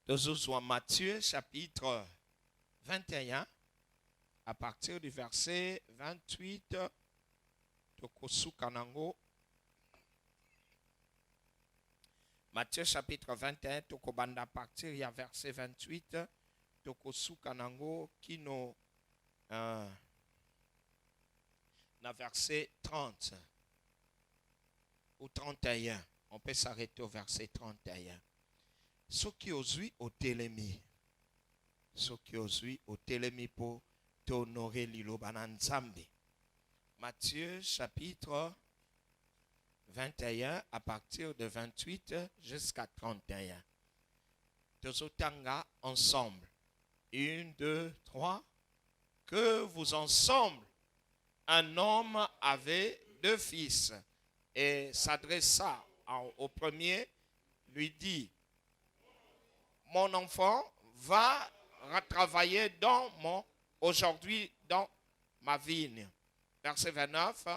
Nous en Matthieu chapitre 21, à partir du verset 28, Tokosu Kanango. Matthieu chapitre 21, Tokobanda à partir du verset 28, Tokosu Kanango, qui nous na verset 30 ou 31. On peut s'arrêter au verset 31. Ceux qui osent au télémi. Ceux qui osent au télémi pour t'honorer l'Ilobananzambi. Matthieu chapitre 21 à partir de 28 jusqu'à 31. Tozotanga ensemble. 1, 2, 3. Que vous ensemble, un homme avait 2 fils et s'adressa au premier, lui dit: mon enfant va travailler aujourd'hui dans ma vigne. Verset 29,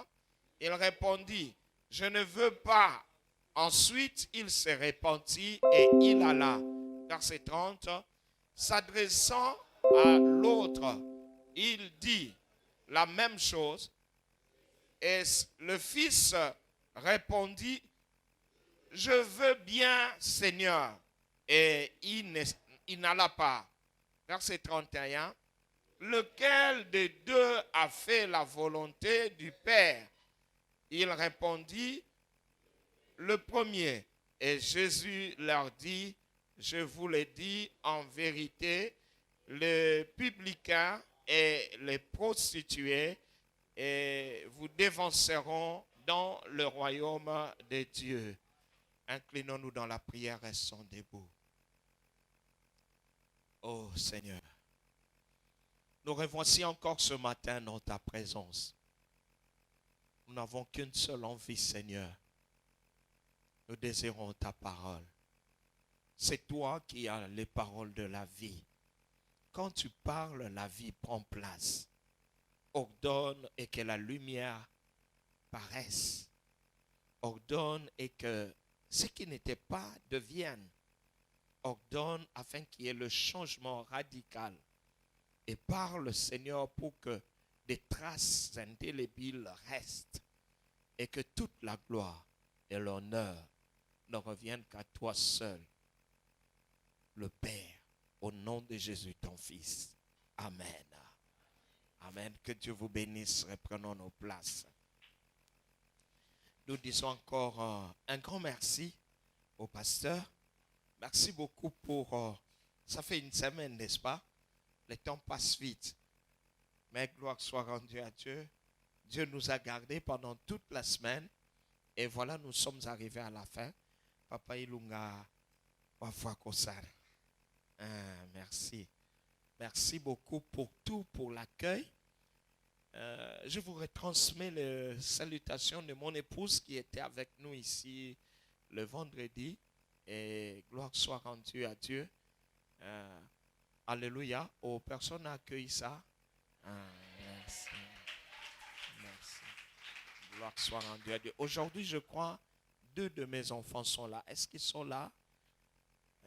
il répondit: je ne veux pas. Ensuite, il se répandit et il alla. Verset 30, s'adressant à l'autre, il dit la même chose. Et le fils répondit: je veux bien, Seigneur. Et il n'alla pas. Verset 31. Lequel des 2 a fait la volonté du Père? Il répondit: le premier. Et Jésus leur dit: je vous le dis en vérité, les publicains et les prostituées et vous dévanceront dans le royaume de Dieu. Inclinons-nous dans la prière, restons debout. Oh Seigneur, nous revoici encore ce matin dans ta présence. Nous n'avons qu'une seule envie, Seigneur. Nous désirons ta parole. C'est toi qui as les paroles de la vie. Quand tu parles, la vie prend place. Ordonne et que la lumière paraisse. Ordonne et que ce qui n'était pas devienne. Ordonne afin qu'il y ait le changement radical. Et parle, Seigneur, pour que des traces indélébiles restent. Et que toute la gloire et l'honneur ne reviennent qu'à toi seul, le Père, au nom de Jésus, ton Fils. Amen. Amen. Que Dieu vous bénisse. Reprenons nos places. Nous disons encore un grand merci au pasteur. Merci beaucoup pour... ça fait une semaine, n'est-ce pas? Le temps passe vite. Mais gloire soit rendue à Dieu. Dieu nous a gardés pendant toute la semaine. Et voilà, nous sommes arrivés à la fin. Papa Ilunga Wafwakosar. Merci. Merci beaucoup pour tout, pour l'accueil. Je vous retransmets les salutations de mon épouse qui était avec nous ici le vendredi. Et gloire soit rendue à Dieu. Alléluia. Aux personnes accueillies ça. Merci. Merci. Gloire soit rendue à Dieu. Aujourd'hui, je crois, 2 de mes enfants sont là. Est-ce qu'ils sont là?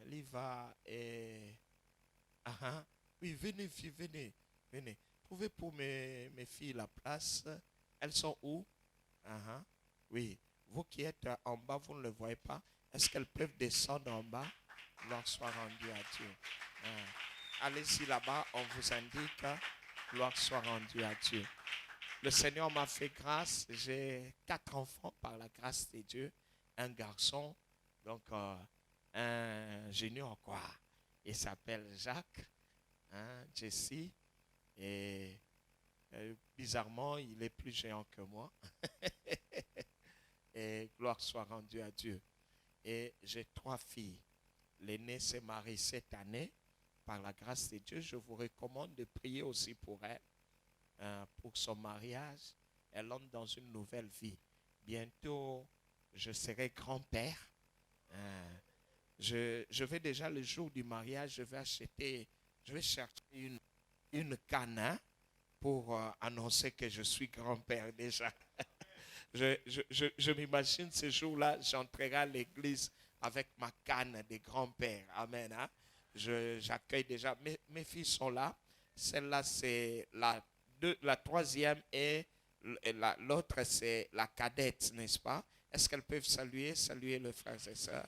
Liva et... Oui, venez, filles, venez. Venez. Trouvez pour mes filles la place. Elles sont où? Oui. Vous qui êtes en bas, vous ne le voyez pas. Est-ce qu'elles peuvent descendre en bas? Gloire soit rendue à Dieu. Allez-y là-bas, on vous indique. Gloire soit rendue à Dieu. Le Seigneur m'a fait grâce. J'ai 4 enfants par la grâce de Dieu. Un garçon, donc un junior quoi. Il s'appelle Jacques, Jessie. Et bizarrement, il est plus géant que moi. Et gloire soit rendue à Dieu. Et j'ai 3 filles. L'aînée s'est mariée cette année. Par la grâce de Dieu, je vous recommande de prier aussi pour elle. Pour son mariage. Elle entre dans une nouvelle vie. Bientôt, je serai grand-père. Je vais déjà le jour du mariage, je vais chercher une canne pour annoncer que je suis grand-père déjà. Je m'imagine ce jour-là, j'entrerai à l'église avec ma canne de grand-père. Amen. j'accueille déjà. Mes filles sont là. Celle-là, c'est la troisième et l'autre, c'est la cadette, n'est-ce pas? Est-ce qu'elles peuvent saluer le frère et sœurs?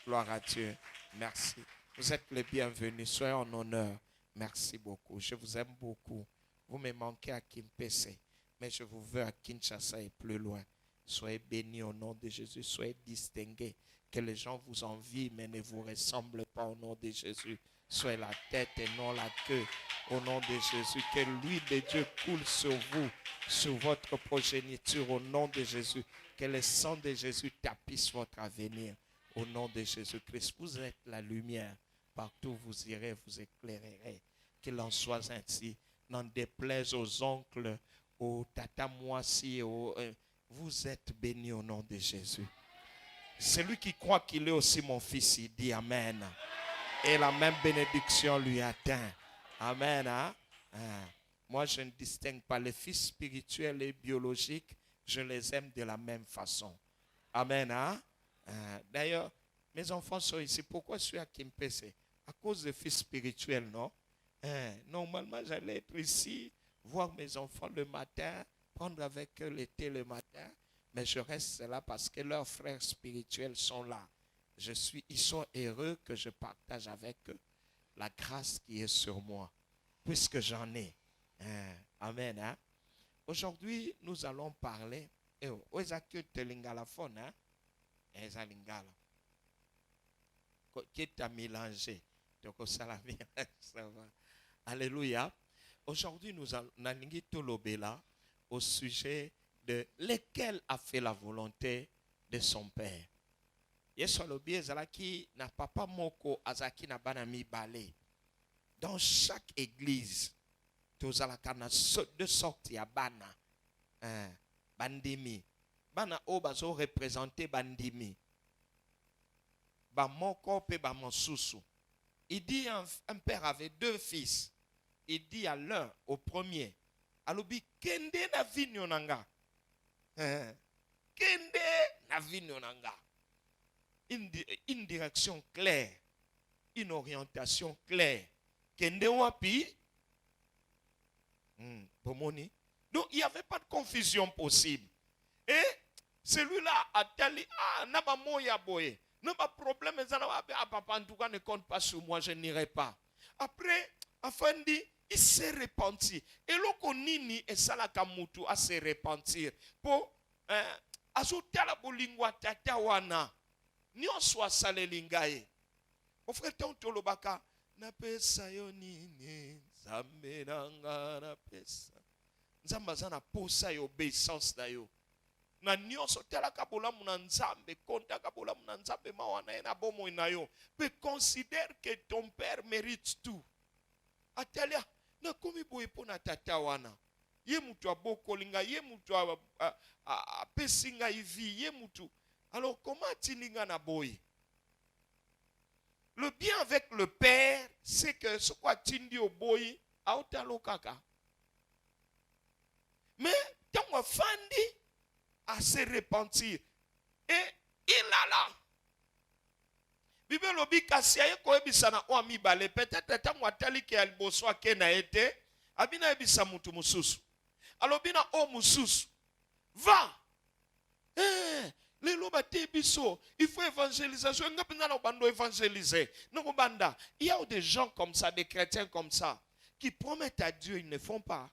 Gloire à Dieu. Merci. Vous êtes les bienvenus. Soyez en honneur. Merci beaucoup. Je vous aime beaucoup. Vous me manquez à Kimpese, mais je vous veux à Kinshasa et plus loin. Soyez bénis au nom de Jésus. Soyez distingués. Que les gens vous envient, mais ne vous ressemblent pas au nom de Jésus. Soyez la tête et non la queue au nom de Jésus. Que l'huile de Dieu coule sur vous, sur votre progéniture au nom de Jésus. Que le sang de Jésus tapisse votre avenir au nom de Jésus-Christ. Vous êtes la lumière. Partout où vous irez, vous éclairerez. Qu'il en soit ainsi. N'en déplaise aux oncles, aux tatamoissi, vous êtes bénis au nom de Jésus. Celui qui croit qu'il est aussi mon fils, il dit Amen. Et la même bénédiction lui atteint. Amen. Hein? Moi, je ne distingue pas les fils spirituels et biologiques. Je les aime de la même façon. Amen. Hein? D'ailleurs, mes enfants sont ici. Pourquoi je suis à Kimpese? À cause des fils spirituels, non? Normalement, j'allais être ici, voir mes enfants le matin, prendre avec eux le thé le matin. Mais je reste là parce que leurs frères spirituels sont là. Ils sont heureux que je partage avec eux la grâce qui est sur moi, puisque j'en ai. Amen. Hein? Aujourd'hui, nous allons parler. Qui t'a mélangé? Ça va. Alléluia. Aujourd'hui, nous allons là au sujet de lequel a fait la volonté de son père. Yesolobi ezalaki na papa moko azaki na bana mibale. Dans chaque église, tozalaka na deux sortes ya bana. Bandimi. Bana o bazo représenter bandimi. Ba moko pe ba monsusu. Il dit un père avait deux fils. Il dit à l'un, au premier, alobi kende na vinyo nanga. Kende na vinyo nanga. Une direction claire, une orientation claire. Kende wapi? Pomoni. Donc il n'y avait pas de confusion possible. Et celui-là a tali, naba moya boye. Non, pas problème, papa en tout cas ne compte pas sur moi, je n'irai pas. Après, Afandi, il s'est repenti. Et l'okonini et salakamutu a se repentir. Pour ajouter la bolingwa tatawana. Ni on soit salé lingaye. Mon frère Tolobaka, na pesa yo nini, zambe nanga na pesa. Nzamba zana posa yo obéissance na yo. Na nyonso telaka bolamu na nzambe, kontaka bolamu na nzambe mawana na bomo na yo. Pe considère que ton père mérite tout. Atalia, na komi boye po na tata wana. Ye mutu abokolinga, ye mutu pesinga ivi, ye mutu. Alors, comment tininga na boy? Le bien avec le père, c'est que ce quoi tindi au boy, a otalo kaka. Mais, tant qu'on fandi, à se repentir. Et il a là. Bible lobi kasi aye ko ebisa na o mi bale peut-être tant qu'on tali ke alboso akena ete, abina ebisa mutu mususu. Alobina o mususu. Va. Il faut évangélisation. Il y a des gens comme ça, des chrétiens comme ça, qui promettent à Dieu, ils ne font pas.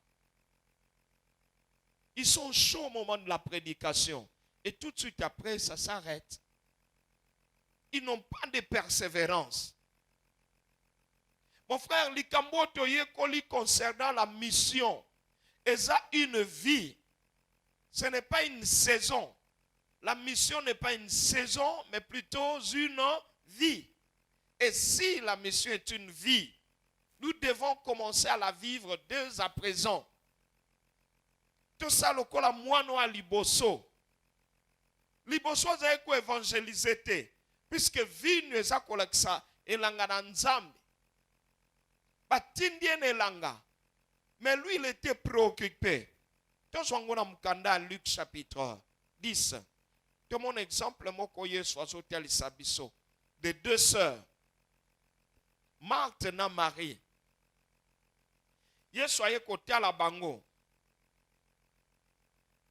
Ils sont chauds au moment de la prédication. Et tout de suite après, ça s'arrête. Ils n'ont pas de persévérance. Mon frère, Likambo Toye Koli concernant la mission, et ça une vie. Ce n'est pas une saison. La mission n'est pas une saison, mais plutôt une vie. Et si la mission est une vie, nous devons commencer à la vivre dès à présent. Tout ça, le kola moano a liboso. Liboso a ko évangéliser te. Puisque vie nous a kolaksa elanga na nzambe. Batindien elanga. Mais lui, il était préoccupé. Tout ce qu'on a mukanda Luc chapitre 10. De mon exemple, de deux sœurs. Marthe na Marie. Yesu aye côté à la bango.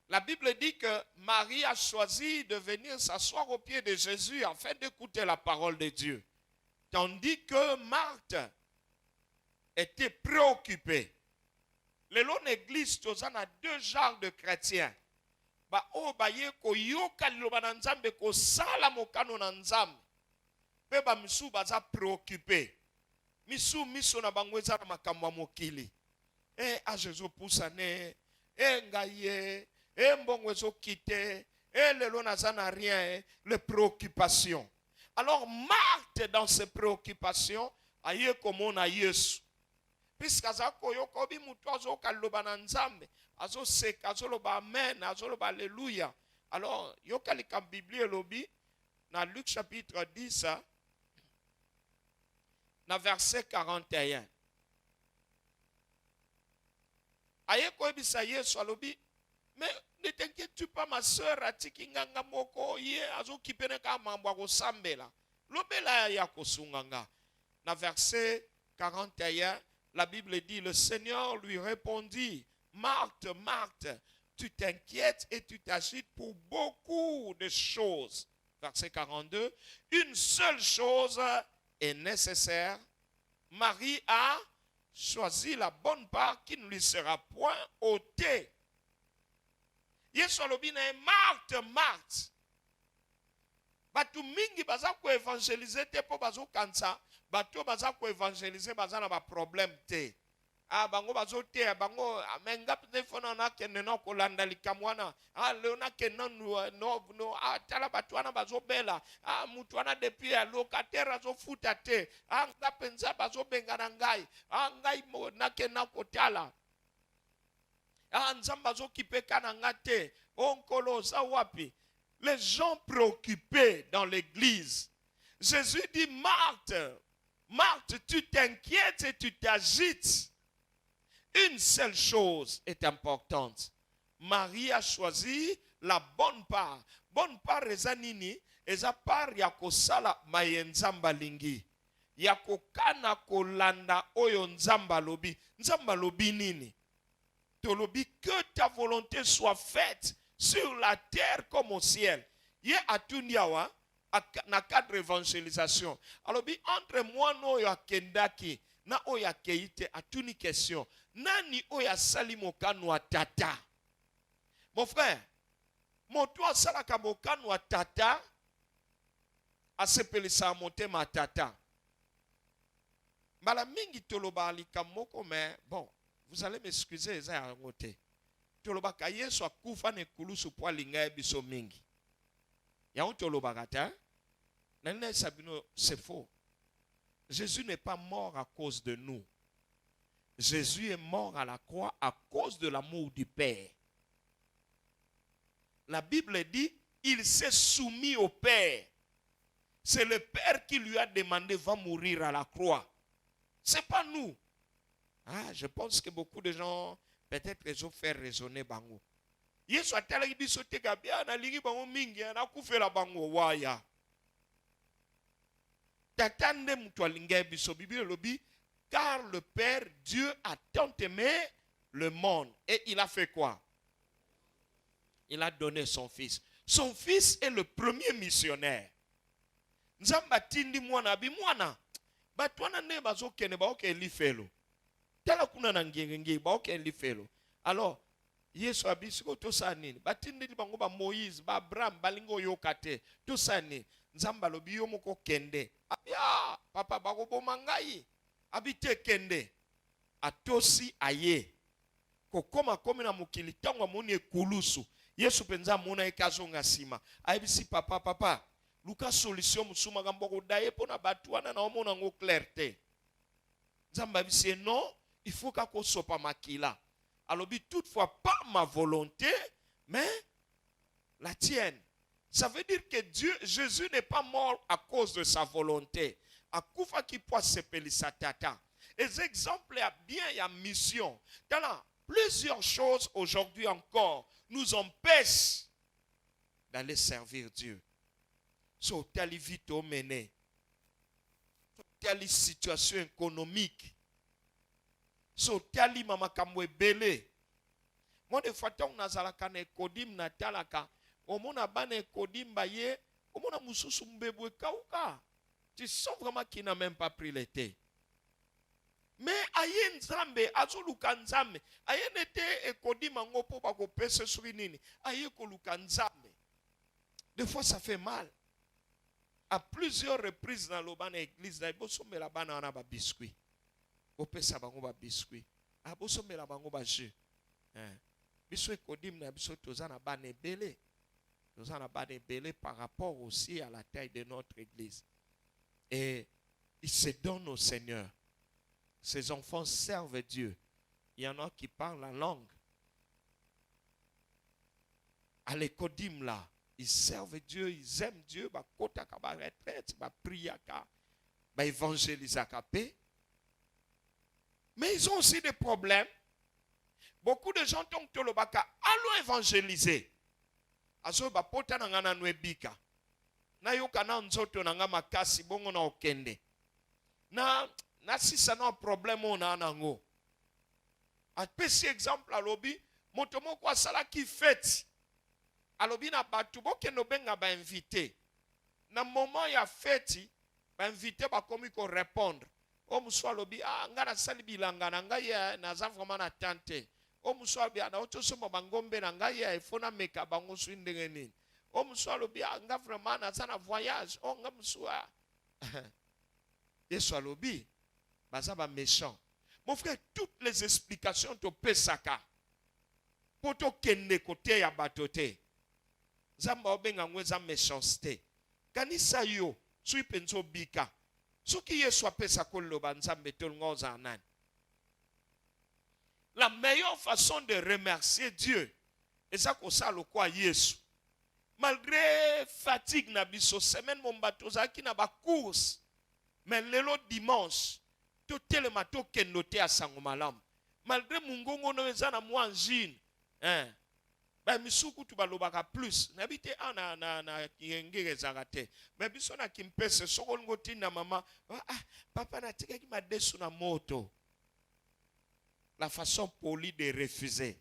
La Bible dit que Marie a choisi de venir s'asseoir au pied de Jésus afin d'écouter la parole de Dieu. Tandis que Marthe était préoccupée. Le long église, tu as deux genres de chrétiens. Ba o ba ye ko yoka liloba na nzambe ko sala mokano na nzambe. Pe ba misu baza préoccupé. Misu miso na bango eza na makambo mokili. A Jésus poussane, ngaye, mbongo ezo kite, lelo naza na rien, les préoccupations. Alors Marthe dans ses préoccupations, aye komona Yesu. Puisque azako yokobi mutu azoka liloba na nzambe. Azo seka, azo loba amen, azo loba alléluia. Alors, yokali kam Bible lobi, dans Luc chapitre 10, dans verset 41. Aye ko ebisa Yesu alobi, mais ne t'inquiète pas ma sœur, atiki nganga moko ye azo kipene ka mambo ko sambela. Lobela ya ko sunganga. Dans verset 41, la Bible dit, le Seigneur lui répondit, Marthe, Marthe, tu t'inquiètes et tu t'agites pour beaucoup de choses. Verset 42, une seule chose est nécessaire. Marie a choisi la bonne part qui ne lui sera point ôtée. Yesu alobi na Marthe, Marthe. Batu mingi baza ko évangéliser te po bazo kansa, batu baza ko évangéliser baza na ba problème te. Bango bazo te bango amenga telefona na kenne no kolanda likamwana leona kenno no tala batwana bazo bela mutu wana depuis locataire azo futa te nga penza bazo benga na ngai ngai na kenna kotala nzamba bazo kipeka na ngate onkolo za wapi. Les gens préoccupés dans l'église. Jésus dit, Marthe, Marthe, tu t'inquiètes et tu t'agites. Une seule chose est importante. Marie a choisi la bonne part. Bonne part eza nini? Eza part ya kosala mayenzamba lingi. Ya kokana kolanda oyo nzamba lobi. Nzamba lobi nini? Tolobi que ta volonté soit faite sur la terre comme au ciel. Ye atundiawa na cadre évangélisation. Alors bi entre moi no ya kendaki na oya keite atuni question. Nani oya sali mokano wa tata? Mon frère, moto asalaka mokano wa tata asepelisa monte ma tata. Mbala mingi toloba likamoko mais bon, vous allez m'excuser za ya ngote. Tolobaka Yesu akufa ne kulusu po linga biso mingi. Ya on tolobaka ta? Nana sabino c'est faux. Jésus n'est pas mort à cause de nous. Jésus est mort à la croix à cause de l'amour du Père. La Bible dit, il s'est soumis au Père. C'est le Père qui lui a demandé, va mourir à la croix. Ce n'est pas nous. Je pense que beaucoup de gens, peut-être, ils ont fait raisonner bango. Yesu atala biso te kabia na lingi bango mingi na kufela bango waya. Tatande mutu alinga biso Bible lobi. Car le Père Dieu a tant aimé le monde. Et il a fait quoi? Il a donné son fils. Son fils est le premier missionnaire. Nzamba tindi mwana bi mwana. Batwana ne bazo kene ba oke li felo. Tala kuna na ngenge ba oke li felo. Alors Yesu abisiko to sanini. Batindi bango ba Moïse, ba Abraham, balingo yokate. To sanini. Nzamba lobi yo moko kende. Ya, papa bago bomangai. Habite kende atosi aye kokoma komi na mukili tango amoni ekulusu Yesu penza mona ekazonga sima ayebisi papa luka solution musuma gamboko daye pona batu wana na omona ngo clarté nzamba bisi non il faut kako sopa makila alobi toutefois pas ma volonté mais la tienne. Ça veut dire que Jésus n'est pas mort à cause de sa volonté. Akufa qui peut s'appeler sa tata. Les exemples à bien et à mission. Dans plusieurs choses aujourd'hui encore nous empêchent d'aller servir Dieu. So tali vite au mené. telle situation économique. So tali mama kamwe bele. Moi de fois on nazalaka na kodim na talaka. Omona bana kodim ba ye, omona mususu mbebwe kauka. Tu sens vraiment qu'il n'a même pas pris l'été. Mais aye nzambe azoluka nzambe. Aye nete ekodim ngo po ba ko pese suri nini. Aye koluka nzambe. Des fois ça fait mal. À plusieurs reprises dans l'obana église, na boso mela bana na ba biscuit. Opesa bango ba biscuit. A boso mela bango ba jus. Biso ekodim na biso tozana bana belé. Tozana bana belé par rapport aussi à la taille de notre église. Et ils se donnent au Seigneur. Ces enfants servent Dieu. Il y en a qui parlent la langue. À l'écodim là, ils servent Dieu, ils aiment Dieu, ba kota ka ba retraite, ba priaka, ba évangélisaka paix. Mais ils ont aussi des problèmes. Beaucoup de gens ont dit baka allons évangéliser. Azo ba pota na ngana nwebika. Na yoka na nzoto na nga makasi bongo na okende. Na sisa na problème on a nango. A pesi exemple à lobi, moto moko asala ki fête. Alobi na batu bokendo benga ba invité. Na moment ya fête, ba invité ba komi ko répondre. O muswa lobi ngana sali bilanga na ngai na za vraiment na tante. O muswa bi na oto somo bangombe na ngai ya ifona meka bango swindenge nini. O muswa lobi nga vraiment na sana voyage. O nga muswa. Yesu alobi baza ba méchant. Mon frère, toutes les explications to pesaka. Poto kende kote ya batote. Zamba obenga ngweza méchanceté. Kanisa yo, sui penzo bika. Soki Yesu apesa koloba nzambe tolngoza anani. La meilleure façon de remercier Dieu, et ça ko salo kwa Yesu. Malgré fatigue na biso semaine mombato zaki na ba course. Mais lelo dimanche, to telema to kendote a sango malamu. Malgré mungongo no ezana mwanjine, ba misuku tu balobaka plus. Nabite na kiyengere zagate. Mais biso na kimpese soko ngoti na mama, papa na tika ki madesu na moto. La façon polie de refuser.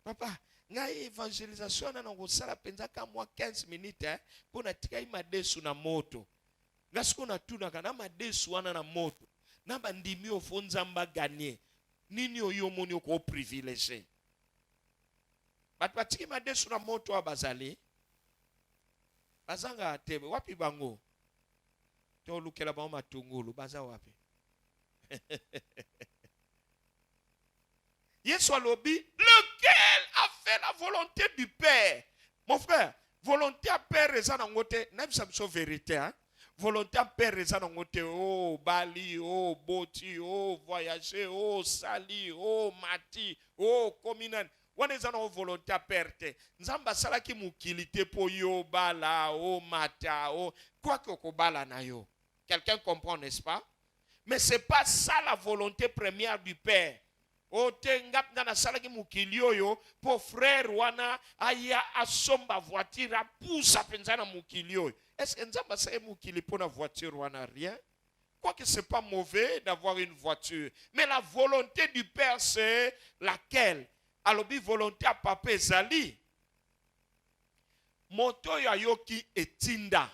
Papa, nga évangélisation na ngo sala penza ka moi 15 minutes pour na tika madesu na moto. Ngasko na tuna kana madesu wana na moto. Na bandimi ofonza mba gagner. Nini oyo moni ko privilégié. Batwatiki madesu na moto wa bazali. Bazanga atebe wapi bango. To lukela ba matungulu baza wapi. Yesu alobi, lequel a fait la volonté du Père. Mon frère, volonté à Père eza na ngote, na bisa biso vérité hein. Volonté à Père eza na ngote, oh bali, oh boti, oh voyager, oh sali, oh mati, oh kominan. Wana eza na volonté à Père te. Nzamba salaki mukilité po yo bala, oh mata, oh quoi que okobala na yo. Quelqu'un comprend, n'est-ce pas? Mais c'est pas ça la volonté première du Père. O te ngap na salaki mukili oyo po frère wana aya asomba voiture apusa penza na mukili oyo. Est-ce que nzamba sa mukili po na voiture wana rien? Quoique c'est pas mauvais d'avoir une voiture, mais la volonté du Père c'est laquelle? Alobi volonté à papa ezali. Moto ya yoki etinda.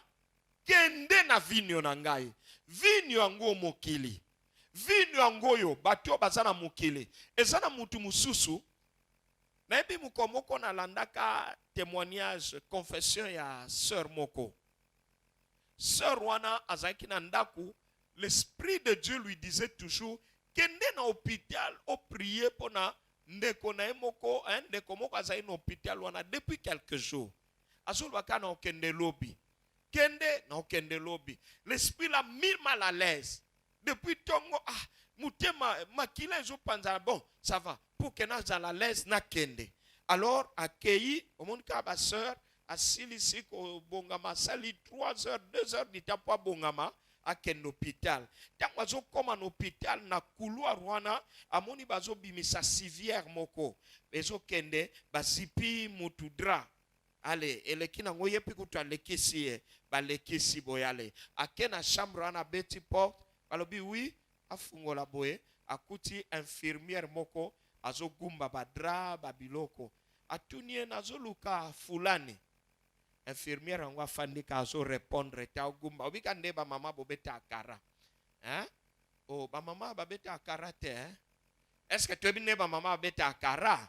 Kende na vinyo na ngai. Vinyo yango mokili. Vino yangoyo batyo bazana mukili. Ezana mutu mususu. Na ebi mukomoko na landaka témoignage, confession ya sœur moko. Sœur wana azaki na ndaku, l'esprit de Dieu lui disait toujours kende na hôpital o prier pona ndeko na emoko, ndeko moko azaki na hôpital wana depuis quelques jours. Azul baka na okende lobby. Kende na okende lobby. L'esprit l'a mis mal à l'aise. Depuis tongo mutema makila ezo panza bon ça va pour que na à l'aise na kende. Alors accueilli au monde ka ba sœur asilisi ko bongama sali 3 heures 2 heures ditapo bongama à kende hôpital. Tango azo koma na hôpital na couloir wana amoni bazo bimisa civière moko. Ezo kende bazipi mutudra. Allez, eleki nango yepi kutu alekisi ye, balekisi boye ale. Ake na chambre ana beti porte, balobi oui, afungola boye, akuti infirmière moko, azo gumba badra babiloko. Atunie nazo luka fulani. Infirmière ango afandika azo répondre ta gumba. Obika ndeba mama bobeta akara. Hein? Oh, ba mama babeta akara te, hein? Est-ce que tu es bien maman babeta akara?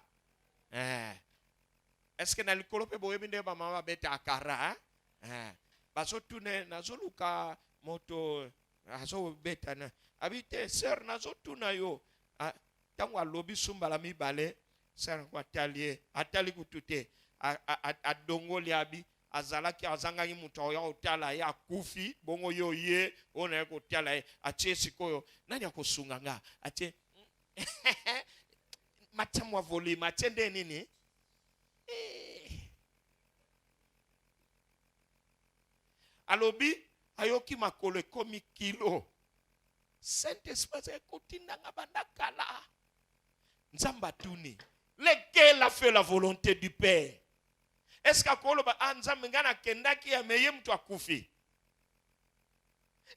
Est-ce que na likolo pe boye binde ba mama beta akara? Baso tune nazo luka moto azo beta na. Abite sœur nazo tuna yo. Tango alobi sumba la mibale, sœur kwa talie, atali kutute, adongo liabi, azalaki azangangi muto ya otala ya kufi, bongo yo ye, ona ko tala atie sikoyo, nani akosunga nga, atie matamwa voli, matende nini? Alobi, ayoki makole komi kilo. Saint-Esprit ekotinda nga bandakala. Nzamba tuni. Lequel a fait la volonté du Père? Est-ce qu'akoloba anzambe ngana kendaki ya meye mtu akufi?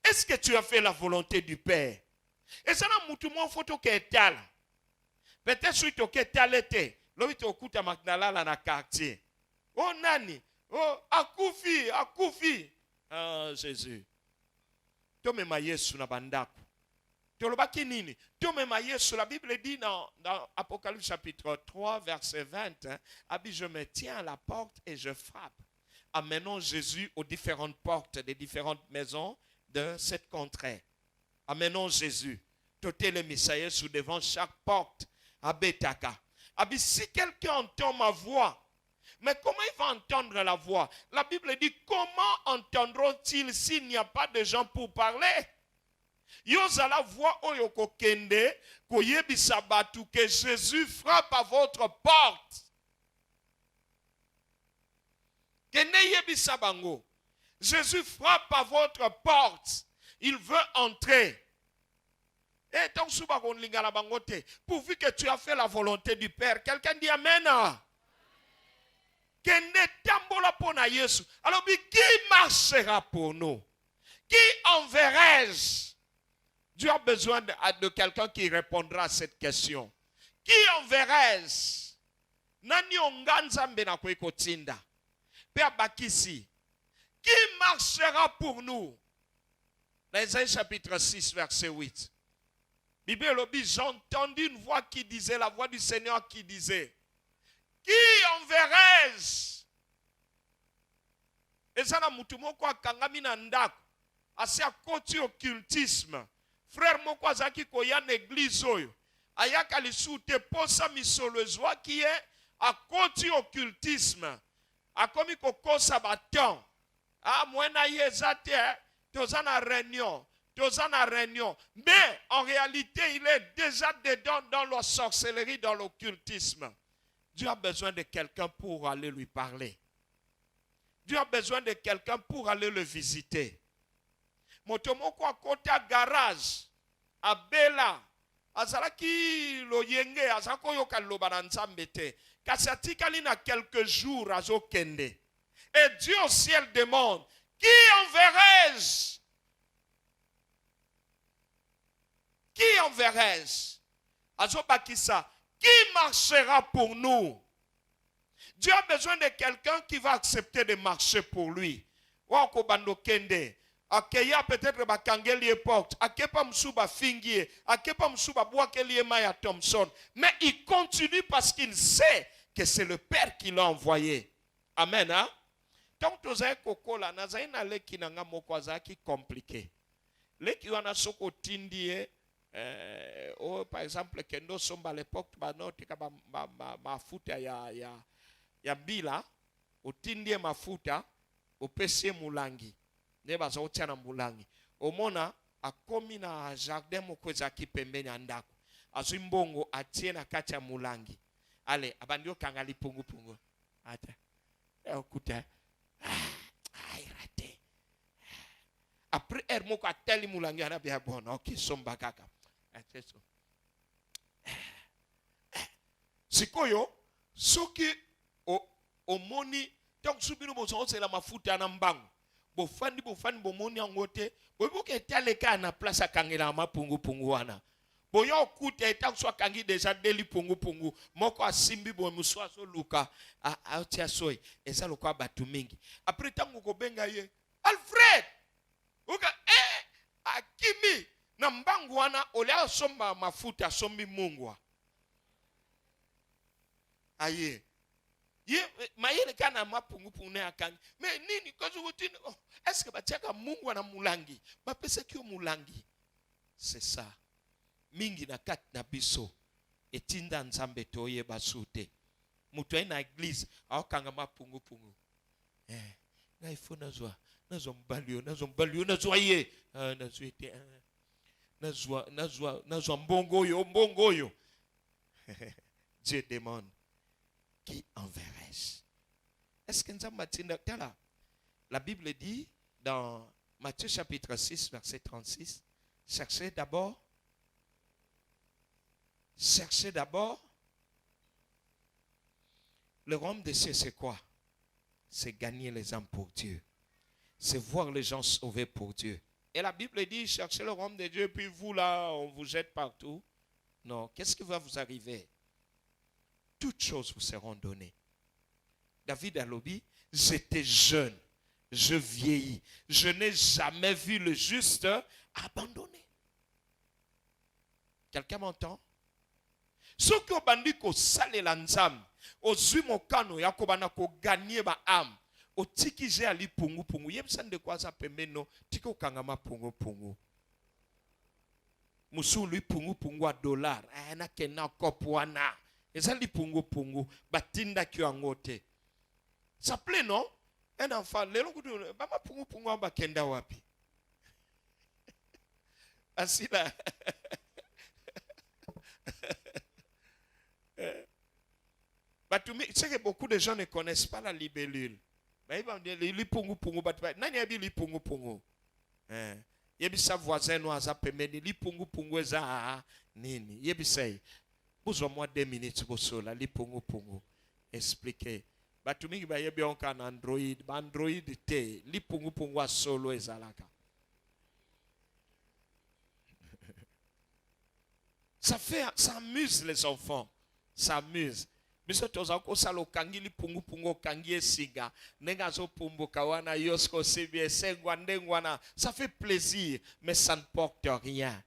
Est-ce que tu as fait la volonté du Père? Et ça na mutu mo photo ke etala. Peut-être suite au ketalete, lobi to kuta Magdalala na quartier. Oh nani? Oh akufi, akufi. Ah Jésus. Tomema Yesu na bandako. Tolobaki nini? Tomema Yesu, la Bible dit dans Apocalypse chapitre 3 verset 20, hein, Abi, je me tiens à la porte et je frappe. Amenons Jésus aux différentes portes des différentes maisons de cette contrée. Amenons Jésus. Toté le Messiah sous devant chaque porte. Abetaka. Abi, si quelqu'un entend ma voix, mais comment il va entendre la voix? La Bible dit, comment entendront-ils s'il n'y a pas de gens pour parler? Yoza la voix oyoko kende koyebisa batu que Jésus frappe à votre porte. Kende yebisa bango. Jésus frappe à votre porte. Il veut entrer. Et donc pourvu que tu as fait la volonté du Père. Quelqu'un dit Amen. Kende tambola pona Yesu. Alors qui marchera pour nous? Qui enverrai-je? Dieu a besoin de quelqu'un qui répondra à cette question. Qui enverrai-je? Nani onganzambe na kweko tinda? Père Bakisi. Qui marchera pour nous? Dans Isaïe chapitre 6 verset 8. Bible lobby, j'ai entendu une voix qui disait, la voix du Seigneur qui disait, qui enverrai-je? Et ça na mutumo kwa kangami na ndako. Asi akoti occultisme. Frère moko azaki koya na église oyo. Ayaka lisu te posa misolo ezwa qui est akoti occultisme. Akomi kokosa baton. Ah mwena yezate tozana réunion. Tozana réunion. Mais en réalité, il est déjà dedans dans la sorcellerie, dans l'occultisme. Dieu a besoin de quelqu'un pour aller lui parler. Dieu a besoin de quelqu'un pour aller le visiter. Motomoko akota garage abela azalaki loyenge azako yoka loba nzambe te kasi atikali na quelques jours azokende. Et Dieu au ciel demande, qui enverrai-je? Qui enverrai-je? Azobakisa, qui marchera pour nous? Dieu a besoin de quelqu'un qui va accepter de marcher pour lui. Wako bando kende. Akeya peut-être bakangeli porte, akepa msuba fingie, akepa msuba boakeli Maya Thompson, mais il continue parce qu'il sait que c'est le Père qui l'a envoyé. Amen, hein? Donc tozae kokola nazae na leki nanga moko azaki compliqué. Leki wana soko tindie par exemple kendo somba l'époque banotika mafuta ya bila otindie mafuta opesie mulangi. Neba za otiana mulangi. Omona akomi na jardin moko ezaki pembeni ya ndako. Azwi mbongo atie na kati ya mulangi. Ale abandio kangali pungu pungu. Ata. Okuta. Raté. Après moko ateli mulangi ana bia bona. OK, somba kaka. Ateso. Sikoyo soki omoni tant subino bozo c'est la mafuta na mbangu bofandi bomoni yango te boyoka etaleka na place akangela mapungu wana boyo okuta etanso akangi déjà deli pungu moko asimbi bo muso azoluka atia soy eza lokwa batu mingi après tango kobenga ye Alfred uka akimi na mbangu wana olea somba mafuta sombi mungwa aye ye mayele kana mapungu na akangi mais nini kozo utini est-ce que batiaka mungwa na mulangi bapesa kio mulangi c'est ça mingi na kat na biso etinda nzambe toye basute mutu na église akanga mapungu na ifo nazwa mbalio nazwa ye nazwete nazwa mbongo yo Dieu demande qui enverrai-je? Est-ce que nzambe atinda tala la Bible dit dans Matthieu chapitre 6 verset 36 cherchez d'abord le royaume des cieux. C'est quoi? C'est gagner les âmes pour Dieu. C'est voir les gens sauvés pour Dieu. Et la Bible dit, cherchez le royaume de Dieu, puis vous là, on vous jette partout. Non, qu'est-ce qui va vous arriver? Toutes choses vous seront données. David a lobby, j'étais jeune, je vieillis. Je n'ai jamais vu le juste abandonné. Quelqu'un m'entend? Ce que vous bandit ko salela nzambe, ozwi mokano ya kobana ko gagner ba âme, otiki je ali pungu. Yebisande kwa za pembeno, tiko kangama pungu. Musu lui pungu a dollar, na kena kopwana. Ezali pungu, batinda kyo angote. Ça plaît non? Un enfant, lelo kudu, bama pungu amba kenda wapi. Asila. C'est que beaucoup de gens ne connaissent pas la libellule. Mais ils vont dire, li pungu, nani yabi li pungu. Yebi sa voisin no aza pemeni, li pungu eza nini. Yebi say, bouzwa-moi 2 minutes bosola, li pungu. Expliquez. Batumi ba yebi onka na Android te, li pungu a solo ezalaka. Ça amuse les enfants. Ça amuse. Biso toza ko salo kangili pungu kangi esiga nenga zo pumbu kawana yosko sibie sengwa ndengwana ça fait plaisir mais ça ne porte rien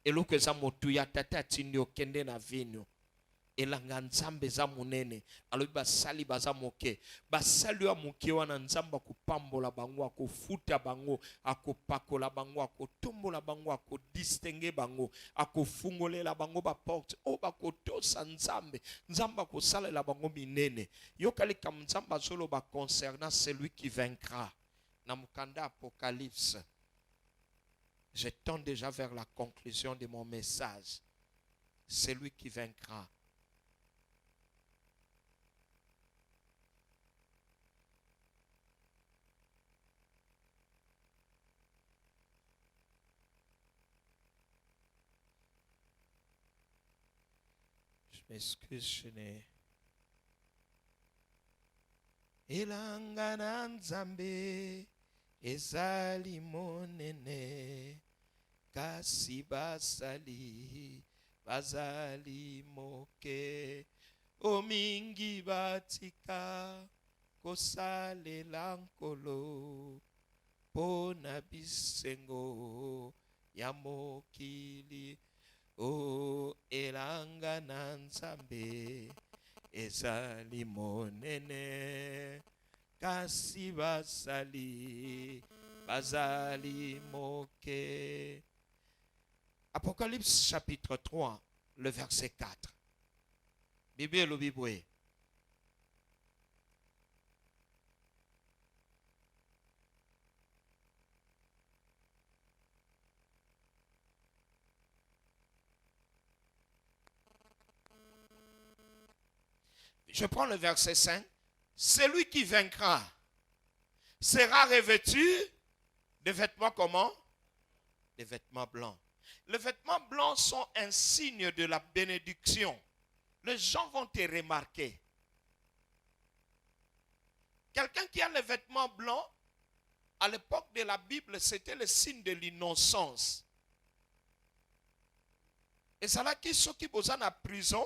et lo que ça motuya tata tindio kende na vino elanga nzambe za munene alobi basali baza moke basali wa moke wana nzamba kupambola bango akufuta bango akupakola bango akutombola bango akudistingue bango akufungolela bango ba porte o bakotosa nzambe nzamba kosalela bango minene yokali kam nzamba solo ba concernant celui qui vaincra na mukanda Apocalypse. Je tends déjà vers la conclusion de mon message. Celui qui vaincra. M'excuse, je n'ai. Elanga na nzambe ezali monene kasi basali bazali moke omingi batika kosalela nkolo pona bisengo ya mokili. O elanga na nzambe ezali monene kasi basali moke. Apocalypse chapitre 3 le verset 4. Bible lo bibwe. Je prends le verset 5. Celui qui vaincra sera revêtu de vêtements comment? Des vêtements blancs. Les vêtements blancs sont un signe de la bénédiction. Les gens vont te remarquer. Quelqu'un qui a les vêtements blancs, à l'époque de la Bible, c'était le signe de l'innocence. Et c'est là que ceux qui sont en prison,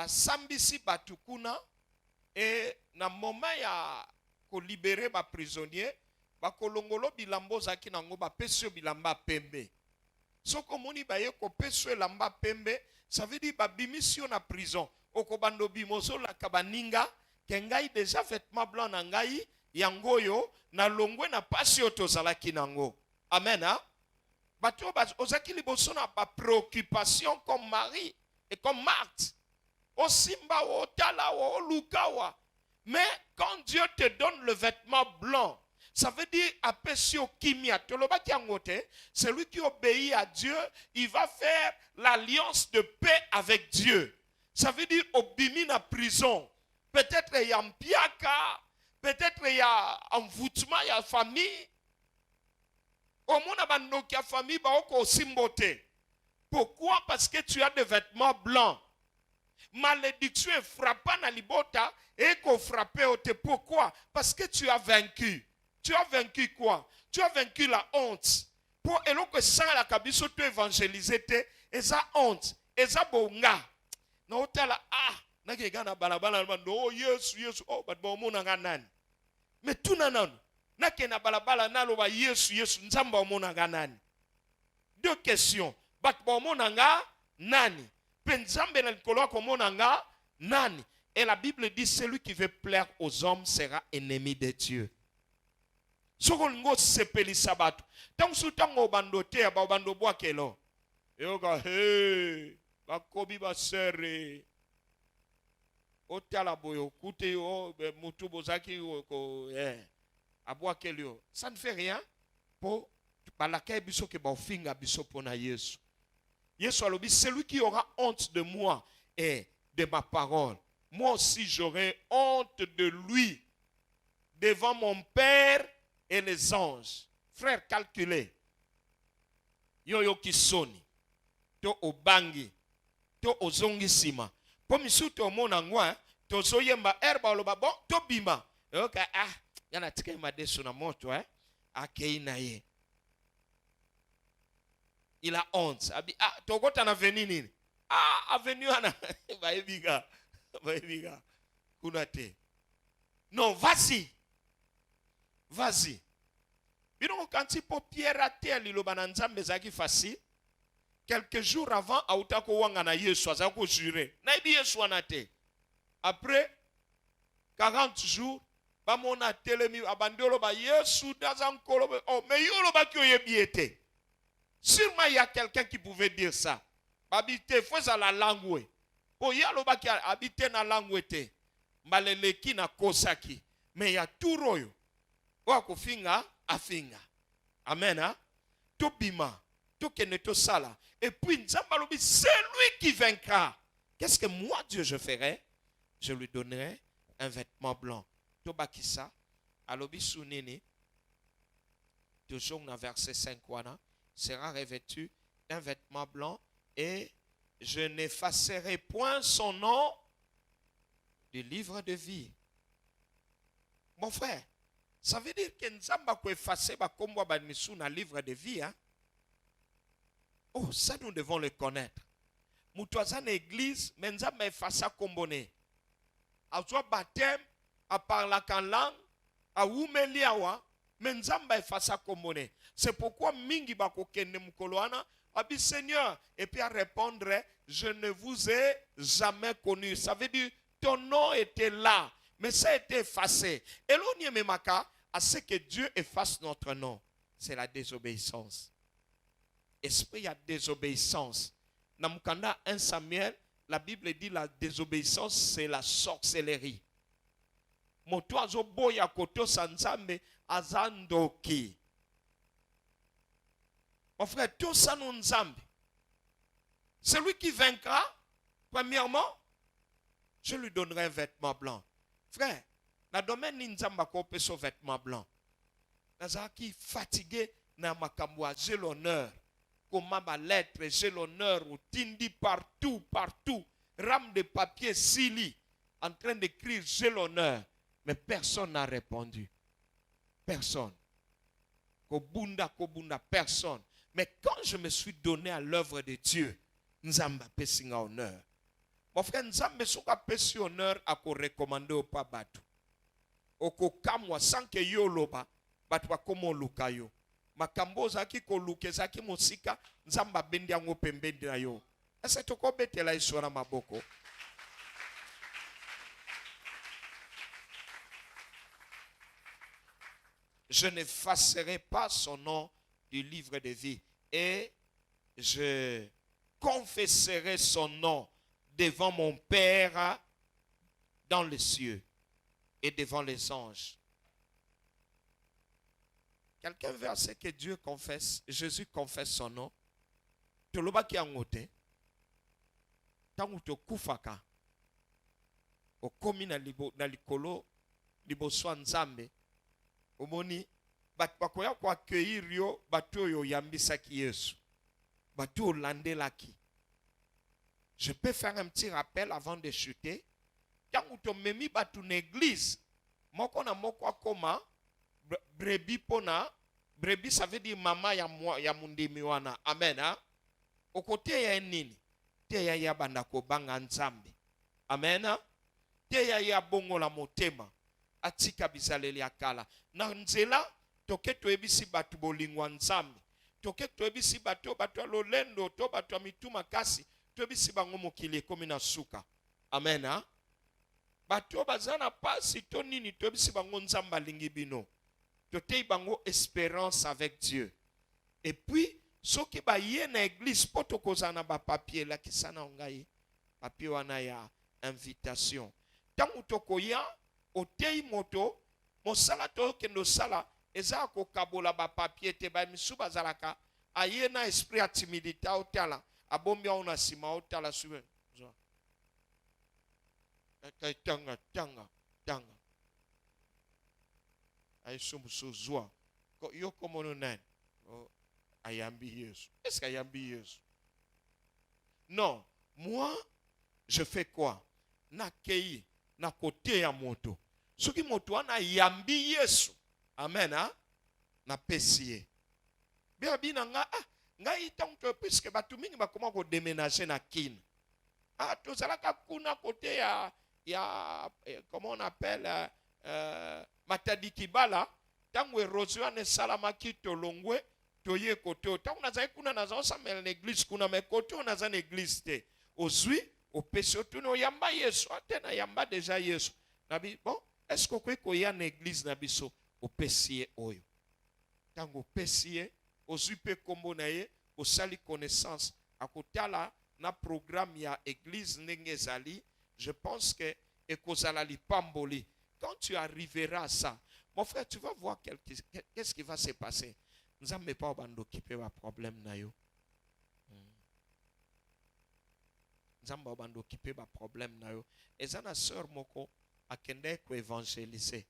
sambisi batukuna, et na moment ya ko libérer ba prisonnier, ba kolongolo bilambo zaki nango ba pesio bilamba pembe. Soko moni ba ye ko pesio lamba pembe, ça veut dire ba bimisio na prison. Okobando bimozo la kabaninga, kengai déjà vêtement blanc na ngai, yangoyo na longwe na pasio tozalaki nango. Amen hein? Bato ozaki liboso na ba préoccupation comme Marie et comme Marthe. O simba o tala o lukawa. Mais quand Dieu te donne le vêtement blanc, ça veut dire apesio kimia. Celui qui obéit à Dieu, il va faire l'alliance de paix avec Dieu. Ça veut dire obimi na prison. Peut-être il y a un piaka, peut-être il y a un envoûtement, il y a famille. Au monde abandonné a famille ba oko simbote. Pourquoi? Parce que tu as des vêtements blancs. Malédiction est frappant à libota et qu'on frappe au te. Pourquoi? Parce que tu as vaincu. Tu as vaincu quoi? Tu as vaincu la honte. Pour elo que ça la kabiso tu évangéliser te, eza honte, eza bonga. Na otala na kegana balabala no Yesu oh but bon mona nganani. Mais tout nanan na kena balabala na lo ba Yesu nzamba mona nganani. Deux questions. But bon mona nga nani? Et la Bible dit celui qui veut plaire aux hommes sera ennemi de Dieu. Sokongo sepeli sabato. Tant soutango bandote ba bando boa kelo. Yoga hey ba kobi ba serre. Otala boyo kute yo mutu bozaki ko aboa kelio. Ça ne fait rien pour balaka biso ke ba finga biso pona Yesu. Yesu alobi, celui qui aura honte de moi et de ma parole, moi aussi j'aurai honte de lui devant mon Père et les anges. Frère, calculez. Yo kisoni, to obangi, to ozongi sima. Comme si to monangwa, to soyemba herba oloba bon, to bima. Ok, yana tike ma desu na moto akeina ye. Il a honte. Togota na veni nini? Avenue ana. Baebiga. Kunate. Non, vas-y. Vas-y. Bino quand il peut Pierre rater l'ilobana nzambe zaki facile. Quelques jours avant, autako wanga na Yesu azako juré. Na ibi Yesu anate. Après 40 jours, ba mona telemi abandolo ba Yesu dazankolo. Oh, mais yolo ba kyo yebiete. Sûrement il y a quelqu'un qui pouvait dire ça. Habiter, faut ça la langue. Pour y aller qui habiter na langue te. Maleleki na kosaki. Mais il y a tout royo. Wako finga afinga. Amen hein. To bima, to keneto sala. Et puis nzambalobi c'est lui qui vaincra. Qu'est-ce que moi Dieu je ferai? Je lui donnerai un vêtement blanc. To bakisa alobi sunini. Toujours dans verset 5 wana. Sera revêtu d'un vêtement blanc et je n'effacerai point son nom du livre de vie. Mon frère, ça veut dire que Nzamba peut effacer comme Badmisu dans le livre de vie. Hein? Oh, ça nous devons le connaître. Moutouazan église, mais Nzamba efface kombone. A soit baptême, à parler en langue, à oumeliawa. Menzamba efasa komone. C'est pourquoi mingi bako kende mukoloana abi Seigneur et puis à répondre je ne vous ai jamais connu. Ça veut dire ton nom était là mais ça a été effacé. Et l'on y memaka à ce que Dieu efface notre nom. C'est la désobéissance. Esprit il y a désobéissance. Dans Mukanda 1 Samuel, la Bible dit la désobéissance c'est la sorcellerie. Moto azoboya koto sanzambe azandoki. Mon frère, tout ça nous nzambe. Celui qui vaincra, premièrement, je lui donnerai un vêtement blanc. Frère, na domaine ni nzamba ko pe so vêtement blanc. Nazaki fatigué na makamwa, j'ai l'honneur. Comment ma lettre, j'ai l'honneur ou tindi partout. Rame de papier sili en train d'écrire j'ai l'honneur. Mais personne n'a répondu. Personne. Kobunda, personne. Mais quand je me suis donné à l'œuvre de Dieu, Nzamba pesinga honneur. Mon frère, Nzambe soka pesi honneur à ko recommander au pas batu. Oko kamwa sans que yo loba, batu wa komo luka yo. Makambo zaki ko luke zaki musika, Nzamba bendi yango pembendi na yo. Ese toko betela isona maboko. Je n'effacerai pas son nom du livre de vie et je confesserai son nom devant mon Père dans les cieux et devant les anges. Quelqu'un veut assez que Dieu confesse, Jésus confesse son nom. Toloba ki angote, tangu to kufaka, okomi na likolo, liboso nzambe, omoni, bakoya kwa accueillir yo, batu yo yambisaki Yesu, batu yo landelaki. Je peux faire un petit rappel avant de chuter. Tangu to memi batu n'église, moko na moko akoma, brebi pona, brebi ça veut dire mama ya mundimi wana. Amen, hein? Au côté ya nini? Te ya banda ko banga nzambe. Amen, hein? Te ya bongo la motema. Atika bizaleli akala. Na nzela, toke to ebisi batu bolingwa nzambe. Toke to ebisi batu alolendo, to batu amituma kasi, to ebisi bango mokili komi na suka. Amen, hein? Batu bazana pasi to nini, to ebisi bango nzamba lingi bino. Totei bango espérance avec Dieu. Et puis, ceux qui ba yé na église, poto kozana ba papier la kisana ongaye. Papier wana ya invitation. Tangu toko ya, otei moto, mosala to kendo sala, eza ko kabola ba papier te ba misuba zalaka, aye na esprit a timidité otala, abombi ona sima otala suwe. Tanga. Yo komono nani? Ayambi Yesu. Est-ce qu'ayambi Yesu? Non. Moi, je fais quoi? Na kei, na kote ya moto. Soki moto wana yambi Yesu. Amen, hein? Na pesiye. Bia bina nga, nga itang to puisque batu mingi bakoma ko déménager na kin. To salaka kuna kote comment on appelle, Matadi Kibala, tangu érosion ne salamaki tolongwe, toye koto. Tangu nazae kuna naza samel l'église kuna me koto naza l'église te. Ozui, au pesio tuno yamba Yesu, atena yamba déjà Yesu. Nabi, bon, est-ce que ko ya l'église nabiso au pesie oyo? Tangu pesie, ozui pe kombo na ye, osali connaissance, akotala na programme ya église nengezali, je pense que ekozala li pamboli. Quand tu arriveras à ça, mon frère, tu vas voir qu'est-ce qui va se passer. Nous n'avons pas occuper un problème. Nous n'avons pas occuper un problème. Et ça, la sœur Moko a kende ko évangéliser.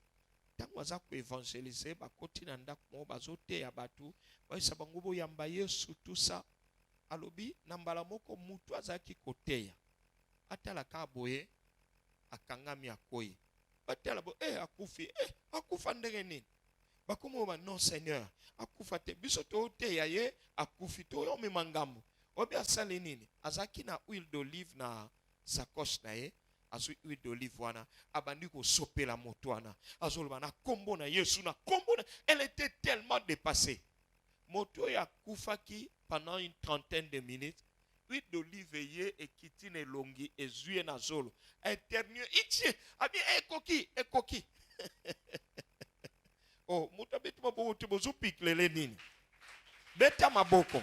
Tant que vous évangéliser, ba kotina ndak mo bazote ya batu, ba sabango bo yamba Yesu tout ça. Alobi nambala moko mutu azaki koteya. Atala ka boye akangami akoyi. Batela bo akufi akufa ndenge nini bakomo ba non Seigneur akufa te biso to te ya ye akufi to yo memangambo obi asali nini azaki na huile d'olive na sacoche na ye azu huile d'olive wana abandi ko sopela moto wana azoloba na kombo na Yesu na kombo na elle était tellement dépassée moto ya kufaki pendant une trentaine de minutes. Huile d'olive et kitine longi et zuye na zolo. Éternel, itie, abi ekoki. Oh, muta betu maboko tibozo piklele nini. Beta maboko.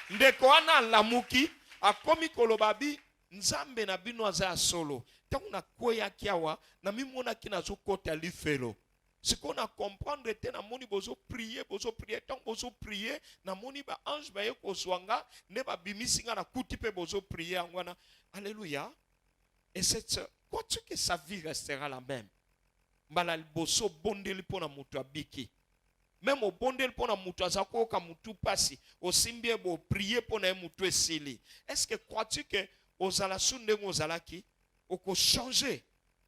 Ndeko ana lamuki, akomi kolobabi, nzambe na bino aza solo. Tangu na kweya kiawa, na mimona kinazo kota lifelo. Ce qu'on a comprendre était na moni bozo prier tant bozo prier na moni ba ange ba yeko swanga ne ba bimisinga na kuti pe bozo prier angwana. Alléluia. Et cette quoi-tu que sa vie restera la même. Mbala bozo bondeli pona mutu abiki. Même au bondeli pona mutu azako ka mutu pasi osimbie bo prier pona mutu esili. Est-ce que crois-tu que ozala sunde ngozalaki oko changer.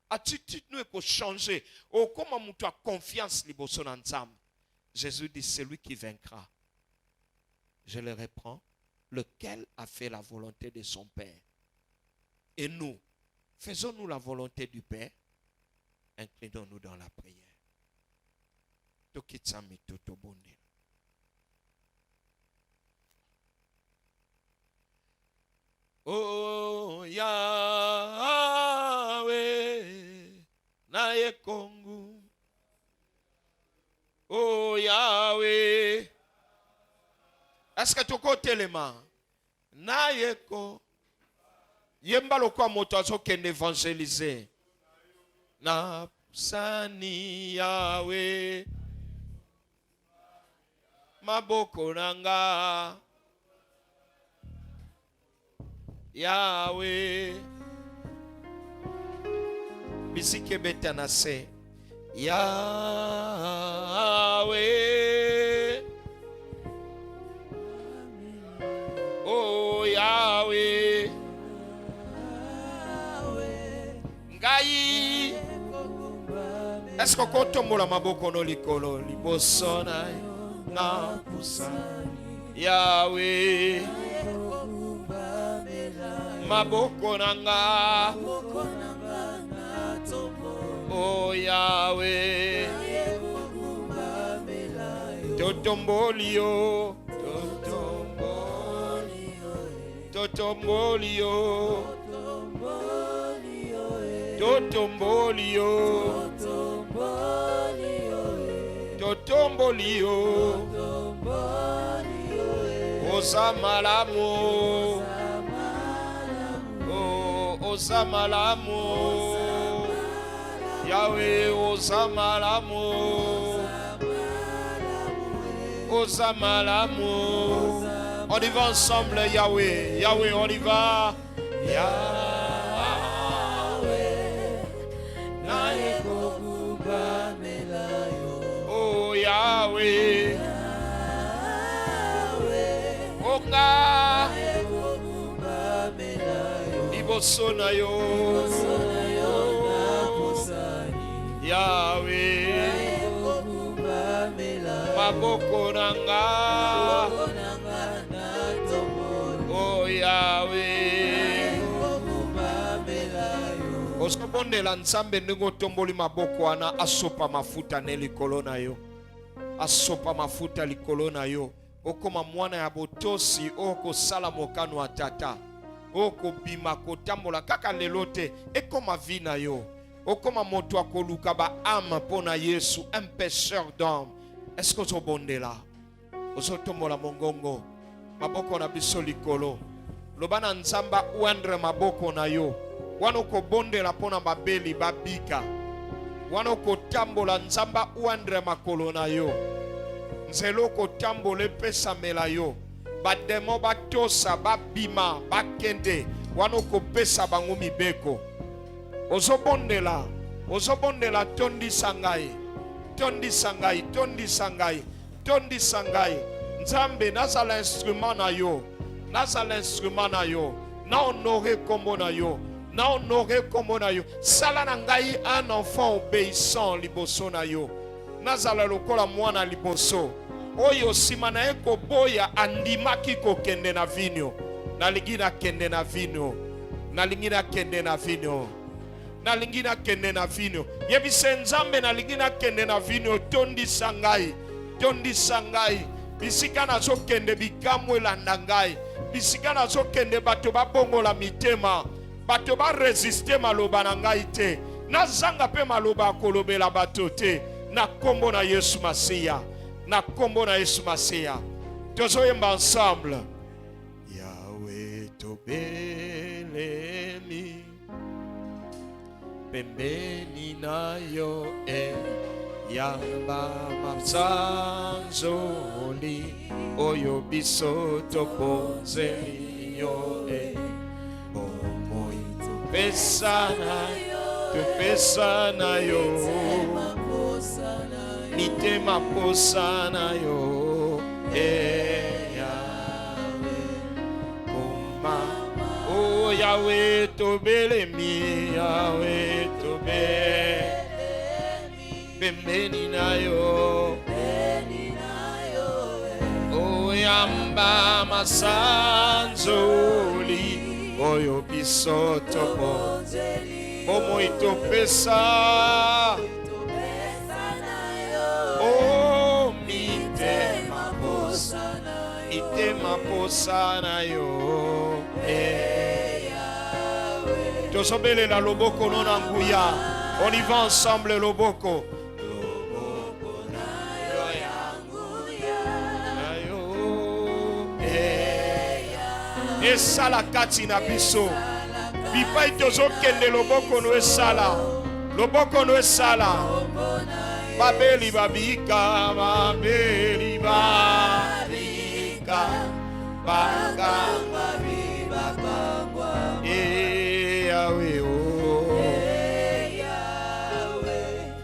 Attitude nous eko changer. Oh, comment tu as confiance liboso na Nzambe. Jésus dit, celui qui vaincra, je le reprends, lequel a fait la volonté de son Père. Et nous, faisons-nous la volonté du Père, inclinons-nous dans la prière. Tokitsami totobondi. Oh Yahweh, naye kongu. Oh Yahweh. Est-ce que tu côté les mains? Naye ko. Yemba lokwa moto azokende évangéliser. Na sani Yahweh. Maboko nanga. Yahweh. Bisike betanase. Yahweh. Oh Yahweh. Ngai. Est-ce que quand on la maboko no likolo libosona na pusa Yahweh. Maboko nanga. Oh Yahweh. Totombolio. Totombolio. Totombolio. Totombolio. Osamalamu. Oh, Osamalamu. Yahweh, Osamalamu. Osamalamu. On y va ensemble, Yahweh. Yahweh, on y va. Yahweh. Oh, Yahweh. Onga. Ibosona yo. Yahweh. Maboko nanga. Oh Yahweh. Osobondela Nzambe ndenge otomboli maboko wana asopa mafuta ne likolo na yo. Asopa mafuta likolo na yo. Okoma mwana ya botosi okosala mokano wa tata. Okobima kotambola kaka lelo te ekoma vi na yo. Okoma moto akoluka ba âme pona Yesu, un pécheur d'âme. Est-ce que ozobondela? Ozotombola mongongo. Maboko na biso likolo. Lobana Nzamba uendre maboko na yo. Wano kobondela pona babeli babika. Wano kotambola Nzamba uendre makolo na yo. Nzelo kotambola pesa mela yo. Bademo batosa babima bakende. Wano kopesa bango mibeko. Ozobondela. Ozobondela tondi sangai. Tondi sangai. Tondi sangai. Tondi sangai. Nzambe nazala instrument na yo. Nazala instrument na yo. Na honore kombo na yo. Na honore kombo na yo. Sala na ngai un enfant obéissant liboso na yo. Nazala lokola mwana liboso. Oyo simana eko boya andimaki kokende na vinyo. Nalingi na kende na vinyo. Nalingi na kende na vinyo. Nalingi na kende na vinyo. Yebise Nzambe nalingi na kende na vinyo. Tondi sangai. Tondi sangai. Bisika na zo kende bikamwe landangai. Bisika na zo kende bato ba bongo la mitema. Bato ba resiste maloba na ngai te. Na zanga pe maloba kolobela bato te. Na kombo na Yesu Masia. Na kombo na Yesu Masia. Tozoyemba ensemble. Yahweh tobelemi. Pembeni na yo Yamba mapsanzoli oyo biso toponzeli yo Omoi tupesana yo Mitema posana yo Yahweh Kuma oh Yahweh tobelemi, Yahweh tobelemi, pembeni na yo, oyamba masanzoli, oyo biso tobonzeli, bomo itopesa, oh mitema posa na yo. Tosobele la loboko non anguya. On y va ensemble loboko. Loboko na yo anguya. Esala kati na biso. Bipai tozokende loboko no esala. Loboko no esala. Babeli babika, babeli babika, bakangwa bibakangwa. Yahweh, oh Yahweh,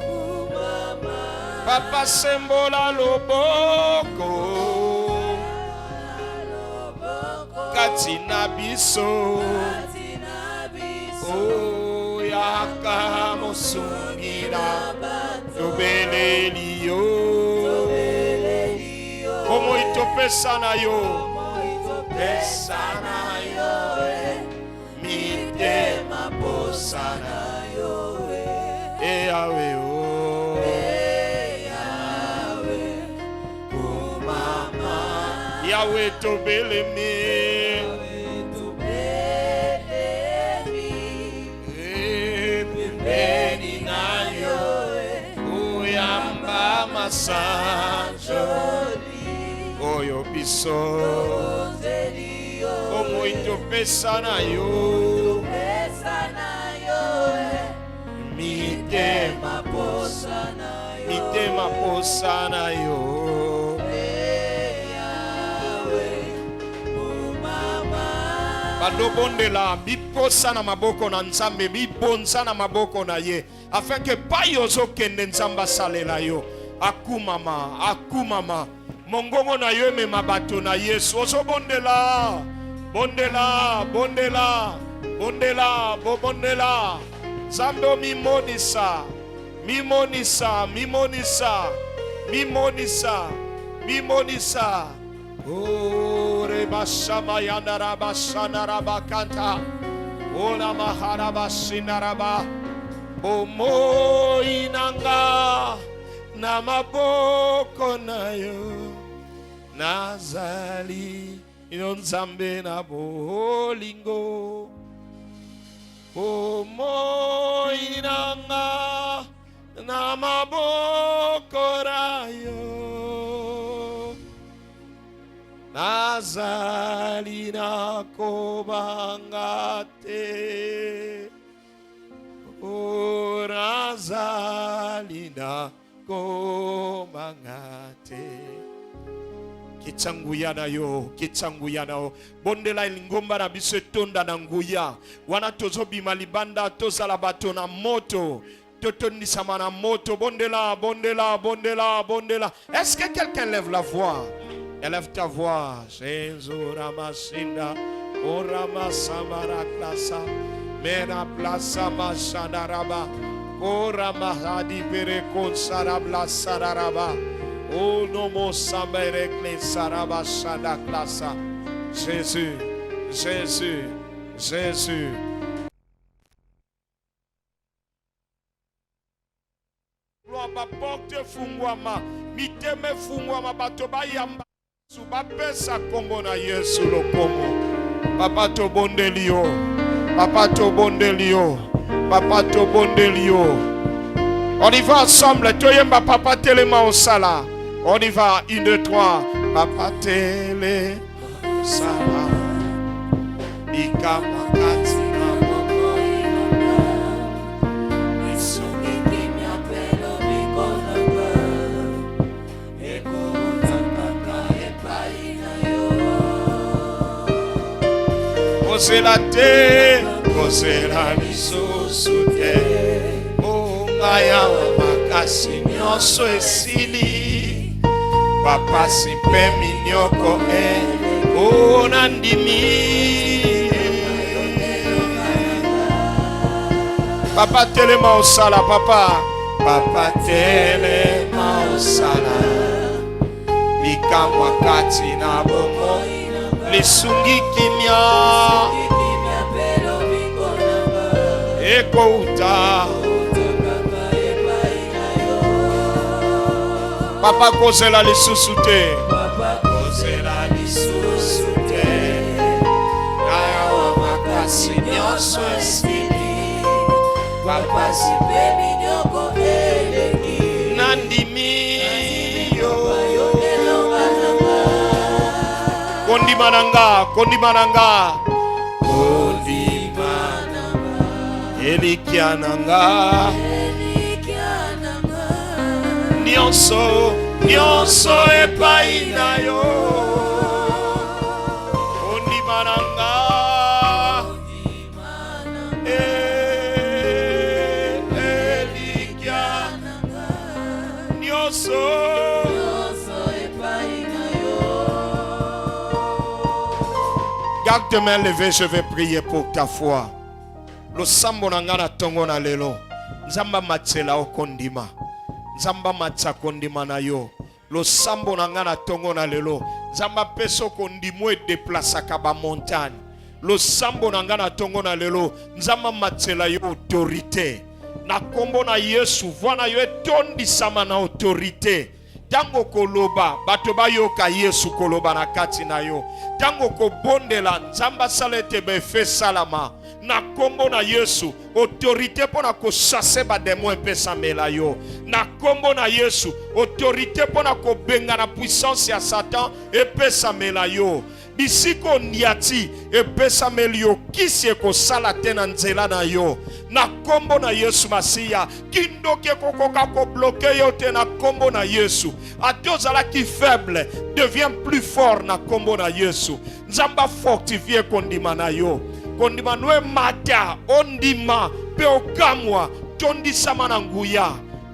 umama. Papa sembola loboko, katina biso, oh yaka mosungira, tobeleli yo, como itopesa na yo, itopesa na yo. Mitema posa na yo, Yahweh, oh Yahweh, kumama. Yahweh tobelemi, pembeni na yo, oyamba masanjoli, oyo biso. Como itopesa na yo, mitema posa na yo, badobondela biposa na maboko na Nzambe, bibonza na maboko na ye, afin que pa yo zokende Nzamba salela yo. Akumama mongongo na yo emema bato na Yesu. Ozobondela, bondela, bondela. Zambo mimonisa. Oh, rebashama yandaraba sanaraba kanta. Ola maharaba sinaraba. Omo inanga na maboko na yo. Nazali inonzambe na bolingo. Omo inanga na maboko na yo. Nazali na kobangate. O nazali na kobangate. Kitsanguya na yo. Bondela ilingomba na biso etonda na nguya. Wana tozo bima libanda tozala bato na moto. Totondisama na moto. Bondela. Est-ce que quelqu'un lève la voix? Élève ta voix. Senzo ramasinda. O ramasamara klasa. Mena plasa mashandaraba. O ramahadi perekon sarabla sararaba. Oh nomo samberekle saraba shanda klasa. Jésus. Gloire porte fungwama, miteme fungwama bato bayamba. Suba pesa kombo na Yesu lokomo. Papa to bondelio. On y va ensemble. Toyemba papa telema au sala. On y va, 1, 2, 3. Papa tele sala. Ikama katina moko inanga. Isugi kimya pelo mikonanga. Eko utakaka epai na yo. Kozela te, kozela lisusu te. Ongaya makasi nyonso esili. Papa sipe minyoko onandimi. Papa telema osala, papa. Papa telema osala. Bikamwa kati na bomo. Lisungi kimia. Eko uta. Papa kozela lisusu te. Papa kozela lisusu te. Kaya wa makasi nyonso esili. Papa sipebi nyoko eleki. Nandimi yo. Kondimananga, kondimananga. Kondimananga. Elikiananga. Nyonso, nyonso epai na yo. Kondimananga. Elikiananga. Nyonso. Garde tes mains levées, je vais prier pour ta foi. Lo sambo nangana tongo na lelo. Nzamba matsela okondima. Nzamba matsa kondima na yo. Lo sambo nangana tongo na lelo. Nzamba peso kondimo e déplaça kaba montagne. Lo sambo nangana tongo na lelo. Nzamba matsela yo autorité. Na kombo na Yesu, vwana yo etondi sama na autorité. Tango koloba, bato bayoka Yesu koloba na kati na yo. Tango kobondela, nzamba salete befe salama. Na kombo na Yesu, autorité pona ko chasser ba démon pesa mela yo. Na kombo na Yesu, autorité pona ko benga na puissance ya Satan pesa mela yo. Bisiko niati pesa melio kisi eko sala tena nzela na yo. Na kombo na Yesu Masiya, kindoke kokoka ko bloquer yo te na kombo na Yesu. Atozala ki faible devient plus fort na kombo na Yesu. Nzamba fortifier kondima na yo. Kondima noe mata ondima pe okamwa tondi sama na nguya.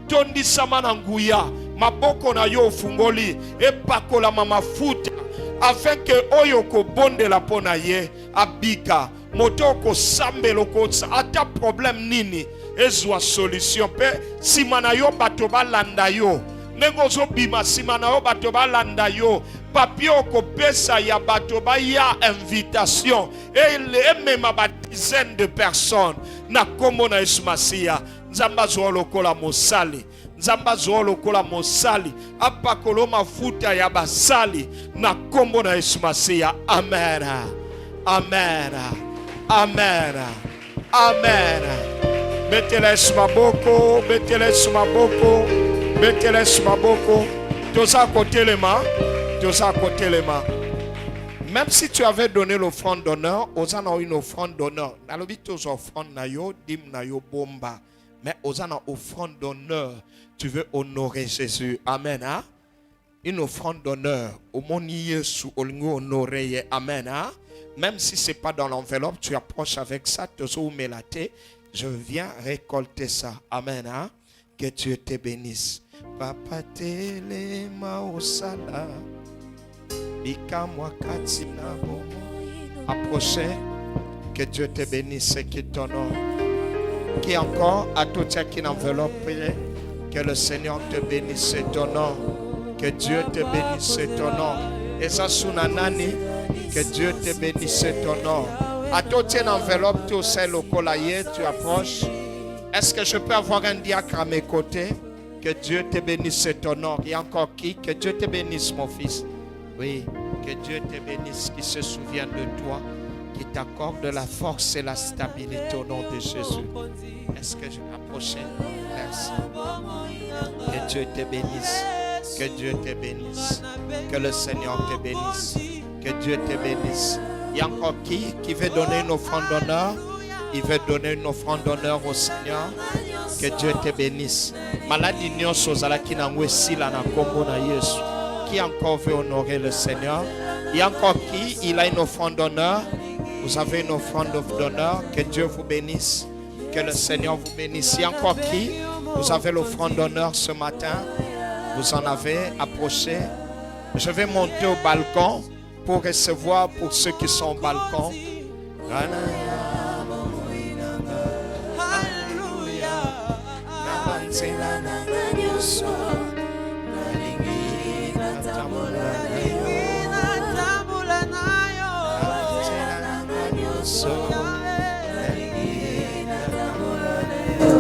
Tondi sama na nguya. Maboko na yo fungoli epakola mafuta. Afin que oyo ko bonde la pona ye abika moto ko sambelo ko ata problème nini ezwa solution pe simana yo bato balanda yo nengo zo bima simana yo bato balanda yo papio ko pesa ya bato ba ya invitation et même ba dizaine de personnes na kombo na Yesu Masiya nzamba zo lokola mosali. Nzamba zo lokola mosali apakolo mafuta ya basali na kombo na Yesu Masiya. Amen. Amen. Amen. Amen. Betele sumaboko, betele sumaboko, betele sumaboko. Toza kotelema, toza kotelema. Même si tu avais donné l'offrande d'honneur, osana une offrande d'honneur. Nalobi tos offrande na yo dim na yo bomba. Mais osana offrande d'honneur. Tu veux honorer Jésus. Amen. Hein? Une offrande d'honneur. Au monde Yesu, honorer. Amen. Hein? Même si ce n'est pas dans l'enveloppe, tu approches avec ça. Je viens récolter ça. Amen. Hein? Que Dieu te bénisse. Papa telema osala. Bikamwa katina bomo. Approchez. Que Dieu te bénisse et qui t'honore. Qui encore a tout ça qui n'enveloppe. Que le Seigneur te bénisse et t'honore. Que Dieu te bénisse et t'honore. Et ça sunanani. Que Dieu te bénisse et t'honore. À toi, tu as une enveloppe, tu sais le colayer, tu approches. Est-ce que je peux avoir un diacre à mes côtés? Que Dieu te bénisse et t'honore. Il y a encore qui? Que Dieu te bénisse, mon fils. Oui, que Dieu te bénisse, qui se souvient de toi, qui t'accorde la force et la stabilité au nom de Jésus. Est-ce que je m'approche? Merci. Que Dieu te bénisse. Que Dieu te bénisse. Que le Seigneur te bénisse. Que Dieu te bénisse. Il y a encore qui veut donner une offrande d'honneur? Il veut donner une offrande d'honneur au Seigneur. Que Dieu te bénisse. Maladie nyonso zalaki na ngwesi la na kombo na Yesu. Qui encore veut honorer le Seigneur? Il y a encore qui? Il a une offrande d'honneur. Vous avez une offrande d'honneur. Que Dieu vous bénisse. Que le Seigneur vous bénisse. Il y a encore qui? Vous avez l'offrande d'honneur ce matin. Vous en avez approché. Je vais monter au balcon pour recevoir pour ceux qui sont au balcon. banzela nanga nyonso nalingi natambola na yo natambola na yo banzela nanga nyonso nalingi natambola na yo.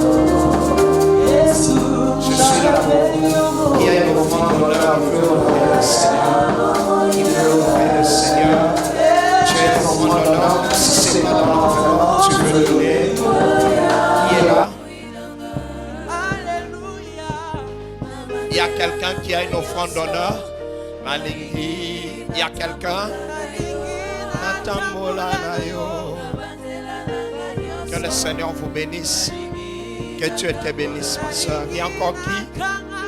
Je suis là pour vous qui a une offrande d'honneur qui veut honorer le Seigneur, qui veut honorer le Seigneur. Tu es une offrande d'honneur, si c'est pas dans l'enveloppe, tu veux donner. Qui est là? Il y a quelqu'un qui a une offrande d'honneur. Malingi. Il y a quelqu'un. Que le Seigneur vous bénisse. Que Dieu te bénisse, ma soeur. Il y a encore qui?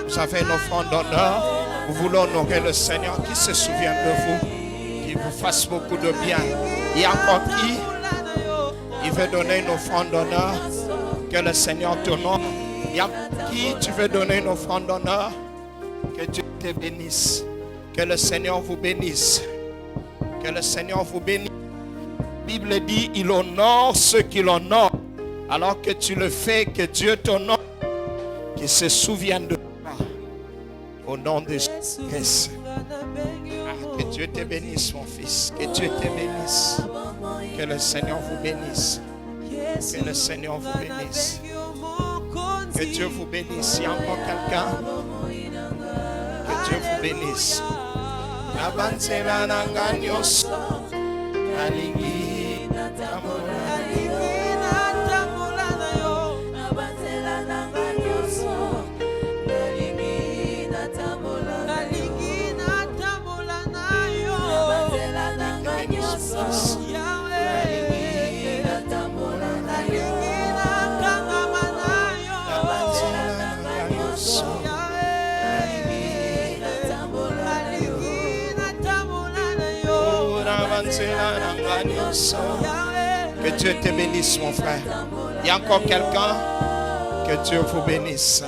Vous avez une offrande d'honneur. Vous voulez honorer le Seigneur qui se souvient de vous, qui vous fasse beaucoup de bien. Il y a encore qui? Il veut donner une offrande d'honneur. Que le Seigneur t'honore. Il y a qui? Tu veux donner une offrande d'honneur? Que Dieu te bénisse. Que le Seigneur vous bénisse. Que le Seigneur vous bénisse. La Bible dit, il honore ceux qui l'honorent. Alors que tu le fais, que Dieu t'honore. Qu'il se souvienne de toi. Au nom de Jésus-Christ. Que Dieu te bénisse, mon fils. Que Dieu te bénisse. Que le Seigneur vous bénisse. Que le Seigneur vous bénisse. Que Dieu vous bénisse. Il y a encore quelqu'un. Que Dieu vous bénisse. Que Dieu te bénisse, mon frère. Il y a encore quelqu'un. Que Dieu vous bénisse.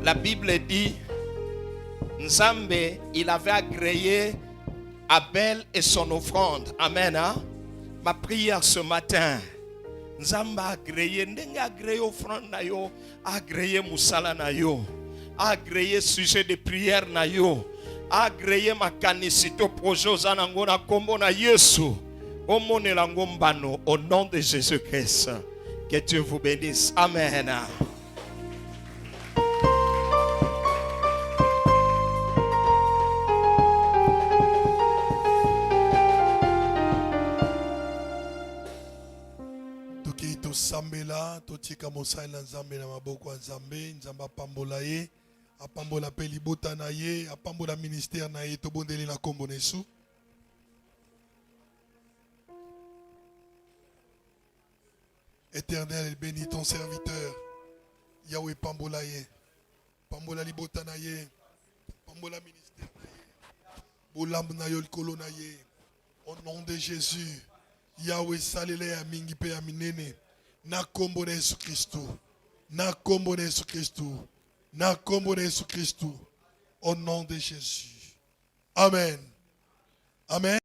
La Bible dit, Nzambe, il avait agréé Abel et son offrande. Amen. Hein? Ma prière ce matin. Nzambe a agréé, ndenge agréé offrande na yo, agréé musala na yo, agréé sujet de prière na yo, agréé makanisito projet ozanango na kombo na Yesu. Omonela ngombano au nom de Jésus-Christ. Que Dieu vous bénisse. Amen. Sambela totika mosai na nzambe na maboko ya nzambe nzamba pambola ye apambola pe libota na ye apambola ministère na ye tobondeli na kombo na Yesu. Éternel, bénis ton serviteur Yahweh, pambola ye pambola libota na ye pambola ministère na ye bolamb na yo likolo na ye au nom de Jésus. Yahweh salele ya mingi pe ya minene na kombo na Yesu Kristo, na kombo na Yesu Kristo, na kombo na Yesu Kristo, au nom de Jésus. Amen. Amen.